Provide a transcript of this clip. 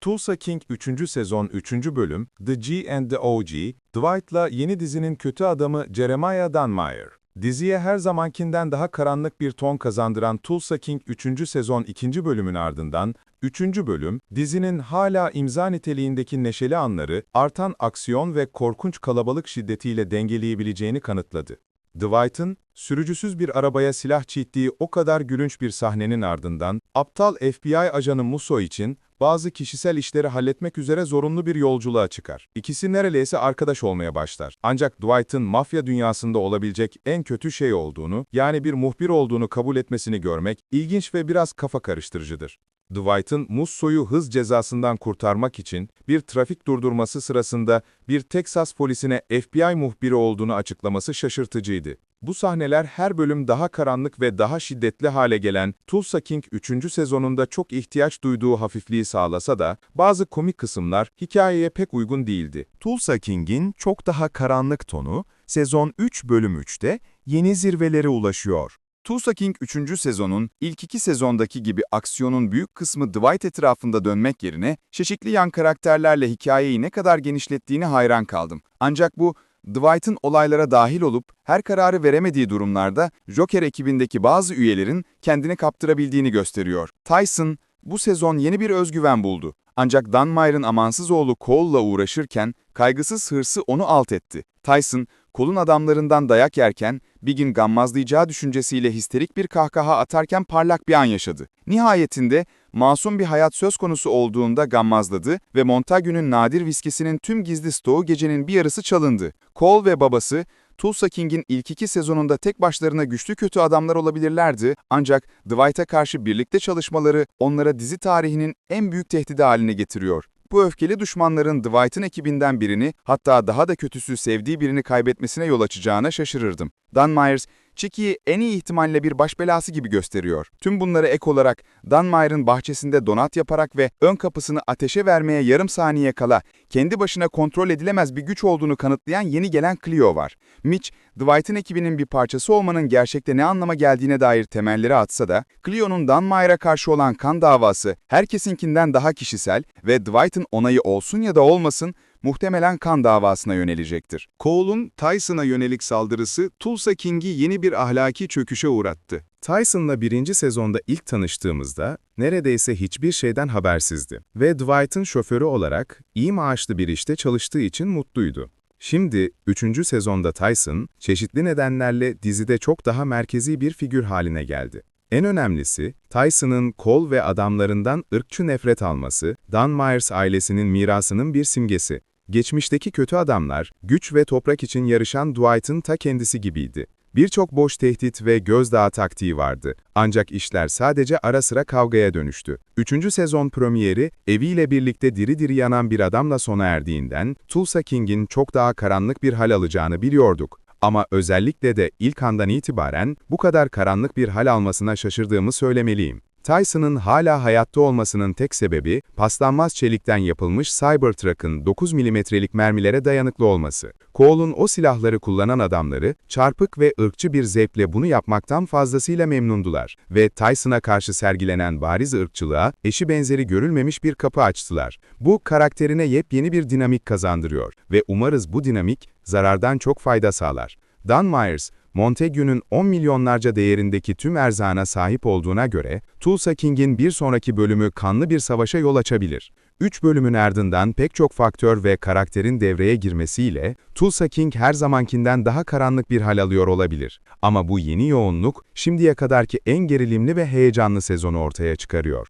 Tulsa King 3. sezon 3. bölüm The G and the OG, Dwight'la yeni dizinin kötü adamı Jeremiah Dunmire. Diziye her zamankinden daha karanlık bir ton kazandıran Tulsa King 3. sezon 2. bölümün ardından, 3. bölüm, dizinin hala imza niteliğindeki neşeli anları, artan aksiyon ve korkunç kalabalık şiddetiyle dengeleyebileceğini kanıtladı. Dwight'ın, sürücüsüz bir arabaya silah çiğittiği o kadar gülünç bir sahnenin ardından, aptal FBI ajanı Musso için, bazı kişisel işleri halletmek üzere zorunlu bir yolculuğa çıkar. İkisi neredeyse arkadaş olmaya başlar. Ancak Dwight'ın mafya dünyasında olabilecek en kötü şey olduğunu, yani bir muhbir olduğunu kabul etmesini görmek, ilginç ve biraz kafa karıştırıcıdır. Dwight'ın Musso'yu hız cezasından kurtarmak için bir trafik durdurması sırasında bir Teksas polisine FBI muhbiri olduğunu açıklaması şaşırtıcıydı. Bu sahneler her bölüm daha karanlık ve daha şiddetli hale gelen Tulsa King 3. sezonunda çok ihtiyaç duyduğu hafifliği sağlasa da bazı komik kısımlar hikayeye pek uygun değildi. Tulsa King'in çok daha karanlık tonu sezon 3 bölüm 3'te yeni zirvelere ulaşıyor. Tulsa King 3. sezonun ilk 2 sezondaki gibi aksiyonun büyük kısmı Dwight etrafında dönmek yerine çeşitli yan karakterlerle hikayeyi ne kadar genişlettiğine hayran kaldım. Ancak bu, Dwight'ın olaylara dahil olup her kararı veremediği durumlarda Joker ekibindeki bazı üyelerin kendini kaptırabildiğini gösteriyor. Tyson, bu sezon yeni bir özgüven buldu. Ancak Dunmire'ın amansız oğlu Cole'la uğraşırken kaygısız hırsı onu alt etti. Tyson, Cole'un adamlarından dayak yerken bir gün gammazlayacağı düşüncesiyle histerik bir kahkaha atarken parlak bir an yaşadı. Nihayetinde masum bir hayat söz konusu olduğunda gammazladı ve Montague'nun nadir viskisinin tüm gizli stoğu gecenin bir yarısı çalındı. Cole ve babası, Tulsa King'in ilk 2 sezonunda tek başlarına güçlü kötü adamlar olabilirlerdi, ancak Dwight'a karşı birlikte çalışmaları onlara dizi tarihinin en büyük tehdidi haline getiriyor. Bu öfkeli düşmanların Dwight'ın ekibinden birini, hatta daha da kötüsü sevdiği birini kaybetmesine yol açacağına şaşırırdım. Dunmire, Chicky'yi en iyi ihtimalle bir baş belası gibi gösteriyor. Tüm bunlara ek olarak Dunmire'ın bahçesinde donat yaparak ve ön kapısını ateşe vermeye yarım saniye kala kendi başına kontrol edilemez bir güç olduğunu kanıtlayan yeni gelen Cleo var. Mitch, Dwight'ın ekibinin bir parçası olmanın gerçekte ne anlama geldiğine dair temelleri atsa da, Cleo'nun Dunmire'a karşı olan kan davası herkesinkinden daha kişisel ve Dwight'ın onayı olsun ya da olmasın, muhtemelen kan davasına yönelecektir. Cole'un Tyson'a yönelik saldırısı Tulsa King'i yeni bir ahlaki çöküşe uğrattı. Tyson'la 1. sezonda ilk tanıştığımızda neredeyse hiçbir şeyden habersizdi ve Dwight'ın şoförü olarak iyi maaşlı bir işte çalıştığı için mutluydu. Şimdi 3. sezonda Tyson, çeşitli nedenlerle dizide çok daha merkezi bir figür haline geldi. En önemlisi, Tyson'ın Cole ve adamlarından ırkçı nefret alması, Dunmire ailesinin mirasının bir simgesi. Geçmişteki kötü adamlar, güç ve toprak için yarışan Dwight'ın ta kendisi gibiydi. Birçok boş tehdit ve gözdağı taktiği vardı. Ancak işler sadece ara sıra kavgaya dönüştü. 3. sezon premieri, eviyle birlikte diri diri yanan bir adamla sona erdiğinden, Tulsa King'in çok daha karanlık bir hal alacağını biliyorduk. Ama özellikle de ilk andan itibaren bu kadar karanlık bir hal almasına şaşırdığımı söylemeliyim. Tyson'ın hala hayatta olmasının tek sebebi, paslanmaz çelikten yapılmış Cybertruck'ın 9 milimetrelik mermilere dayanıklı olması. Cole'un o silahları kullanan adamları, çarpık ve ırkçı bir zevkle bunu yapmaktan fazlasıyla memnundular ve Tyson'a karşı sergilenen bariz ırkçılığa, eşi benzeri görülmemiş bir kapı açtılar. Bu, karakterine yepyeni bir dinamik kazandırıyor ve umarız bu dinamik, zarardan çok fayda sağlar. Dunmire, Montague'nun 10 milyonlarca değerindeki tüm erzağına sahip olduğuna göre, Tulsa King'in bir sonraki bölümü kanlı bir savaşa yol açabilir. 3 bölümün ardından pek çok faktör ve karakterin devreye girmesiyle, Tulsa King her zamankinden daha karanlık bir hal alıyor olabilir. Ama bu yeni yoğunluk, şimdiye kadarki en gerilimli ve heyecanlı sezonu ortaya çıkarıyor.